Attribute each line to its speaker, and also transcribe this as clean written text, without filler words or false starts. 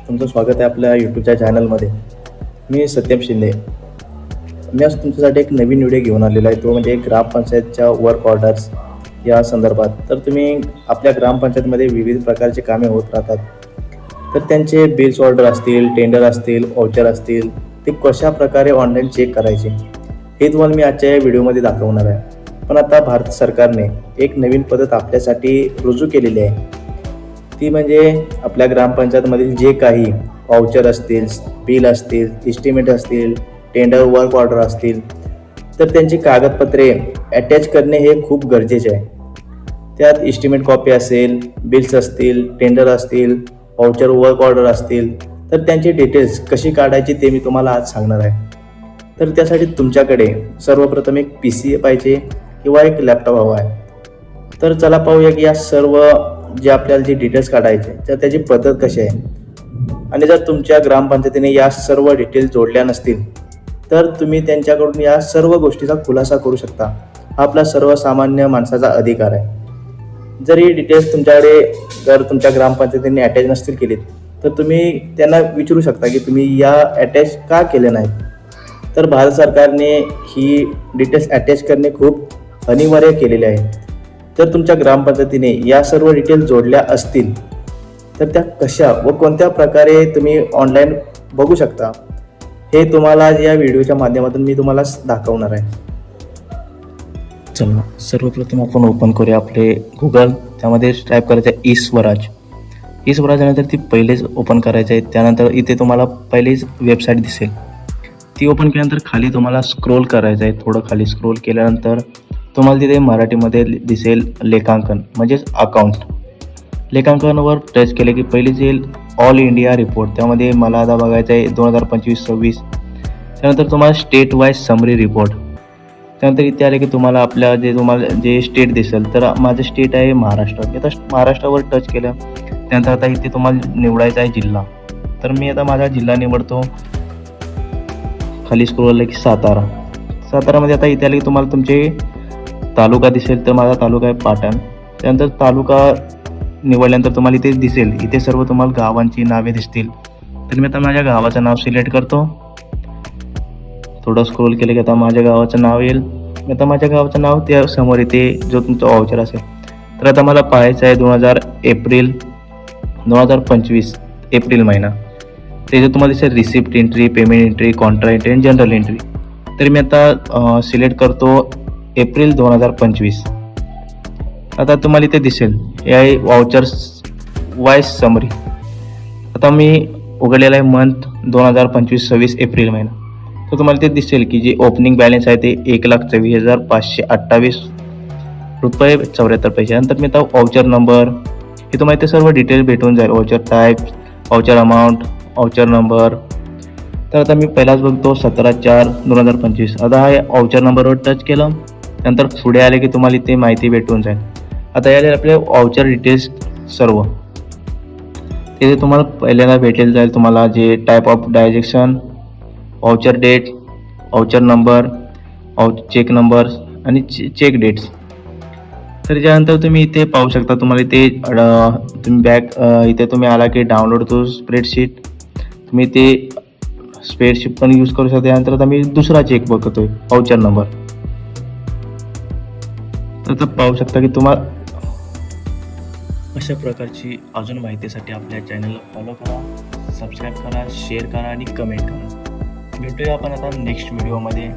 Speaker 1: तुमचं स्वागत आहे आपल्या यूट्यूबच्या चॅनलमध्ये. मी सत्यम शिंदे. मी आज तुमच्यासाठी एक नवीन व्हिडिओ घेऊन आलेला आहे. तो म्हणजे ग्रामपंचायतच्या वर्क ऑर्डर्स या संदर्भात. तर तुम्ही आपल्या ग्रामपंचायतमध्ये विविध प्रकारचे कामे होत राहतात. तर त्यांचे बिल्स ऑर्डर असतील, टेंडर असतील, व्हाउचर असतील, ते कशाप्रकारे ऑनलाईन चेक करायचे हे तुम्हाला मी आजच्या या व्हिडिओमध्ये दाखवणार आहे. पण आता भारत सरकारने एक नवीन पद्धत आपल्यासाठी रुजू केलेली आहे. ती म्हणजे आपल्या ग्रामपंचायतमधील जे काही व्हाउचर असतील, बिल असतील, एस्टिमेट असतील, टेंडर वर्क ऑर्डर असतील, तर त्यांची कागदपत्रे अटॅच करणे हे खूप गरजेचे आहे. त्यात एस्टिमेट कॉपी असेल, बिल्स असतील, टेंडर असतील, व्हाउचर वर्क ऑर्डर असतील, तर त्यांची डिटेल्स कशी काढायची ते मी तुम्हाला आज सांगणार आहे. तर त्यासाठी तुमच्याकडे सर्वप्रथम एक PC पाहिजे किंवा एक लॅपटॉप हवा आहे. तर चला पाहूया की या सर्व जे आपल्याला जे डिटेल्स काढायचे तर त्याची पद्धत कशी आहे. आणि जर तुमच्या ग्रामपंचायतीने या सर्व डिटेल्स जोडल्या नसतील तर तुम्ही त्यांच्याकडून या सर्व गोष्टीचा खुलासा करू शकता. हा आपला सर्वसामान्य माणसाचा अधिकार आहे. जर ही डिटेल्स तुमच्याकडे जर तुमच्या ग्रामपंचायतीने अटॅच नसतील केलीत तर तुम्ही त्यांना विचारू शकता की तुम्ही या अटॅच का केले नाहीत. तर भारत सरकारने ही डिटेल्स अटॅच करणे खूप अनिवार्य केलेले आहे. जर तुमच्या ग्रामपंचायतीने या सर्व डिटेल्स जोडल्या असतील तर त्या कशा व कोणत्या प्रकारे तुम्ही ऑनलाईन बघू शकता हे तुम्हाला या व्हिडिओच्या माध्यमातून मी तुम्हाला दाखवणार आहे. चला सर्वप्रथम आपण ओपन करूया आपले गुगल. त्यामध्ये टाईप करायचं आहे ई-स्वराज. ई-स्वराजनंतर ती पहिलेच ओपन करायचं आहे. त्यानंतर इथे तुम्हाला पहिलीच वेबसाईट दिसेल. ती ओपन केल्यानंतर खाली तुम्हाला स्क्रोल करायचं आहे. थोडं खाली स्क्रोल केल्यानंतर तुम्हाला तिथे मराठीमध्ये दिसेल लेखांकन म्हणजेच अकाउंट. लेखांकनावर टच केले की पहिलेच येईल ऑल इंडिया रिपोर्ट. त्यामध्ये मला आता बघायचं आहे 2025-26. त्यानंतर तुम्हाला स्टेट वाईज समरी रिपोर्ट. त्यानंतर इथे आले की तुम्हाला आपल्या तुम्हाला जे स्टेट दिसेल. तर माझं स्टेट आहे महाराष्ट्र. आता महाराष्ट्रावर टच केलं त्यानंतर आता इथे तुम्हाला निवडायचा आहे जिल्हा. तर मी आता माझा जिल्हा निवडतो. खाली स्क्रोल आलं की सातारा. सातारामध्ये आता इथे आले की तुम्हाला तुमचे तालुका दिसेल. तर माझा तालुका आहे पाटण. त्यानंतर तालुका निवडल्यानंतर तुम्हाला इथे दिसेल इथे सर्व तुम्हाला गावांची नावे दिसतील. तर मी आता माझ्या गावाचं नाव सिलेक्ट करतो. थोडं स्क्रोल केलं की आता माझ्या गावाचं नाव येईल. आता माझ्या गावाचं नाव त्या समोर इथे जो तुमचा व्हाउचर असेल. तर आता मला पाहायचं आहे 2025 एप्रिल महिना. त्याच्यात तुम्हाला दिसेल receipt entry, payment entry, Contra entry आणि जनरल एंट्री. तर मी आता सिलेक्ट करतो एप्रिल 2025. आता तुम्हाला इथे दिसेल हे आहे व्हाउचर्स वाईज समरी. आता मी उघडलेला आहे मंथ 2025-26 एप्रिल महिना. तर तुम्हाला ते दिसेल की जे ओपनिंग बॅलन्स आहे ते 1,24,528 रुपये 74 पैसे. नंतर मी आता व्हाउचर नंबर हे तुम्हाला इथे सर्व डिटेल भेटून जाईल. Voucher type, voucher amount, voucher number. तर आता मी पहिलाच बघतो 17/4/2025. आता हा व्हाउचर नंबरवर टच केलं नंतर पुढे आले की तुम्हाला इथे माहिती भेटून जाईल. आता याला आपले व्हाउचर डिटेल्स सर्व तिथे तुम्हाला पहिल्यांदा भेटेल जाईल. तुम्हाला जे type of digestion, voucher date, voucher number, cheque number आणि चेक डेट्स. तर त्यानंतर तुम्ही इथे पाहू शकता. तुम्हाला इथे तुम्ही इथे तुम्ही आला की डाउनलोड टू स्प्रेडशीट. तुम्ही ते स्प्रेडशीट पण यूज करू शकता. त्यानंतर आता मी दुसरा चेक बघतोय व्हाउचर नंबर. तर पाहू शकता की तुम्हाला अशा प्रकारची अजून माहितीसाठी आपल्या चॅनलला फॉलो करा, सबस्क्राईब करा, शेअर करा आणि कमेंट करा. भेटूया आपण आता नेक्स्ट व्हिडिओमध्ये.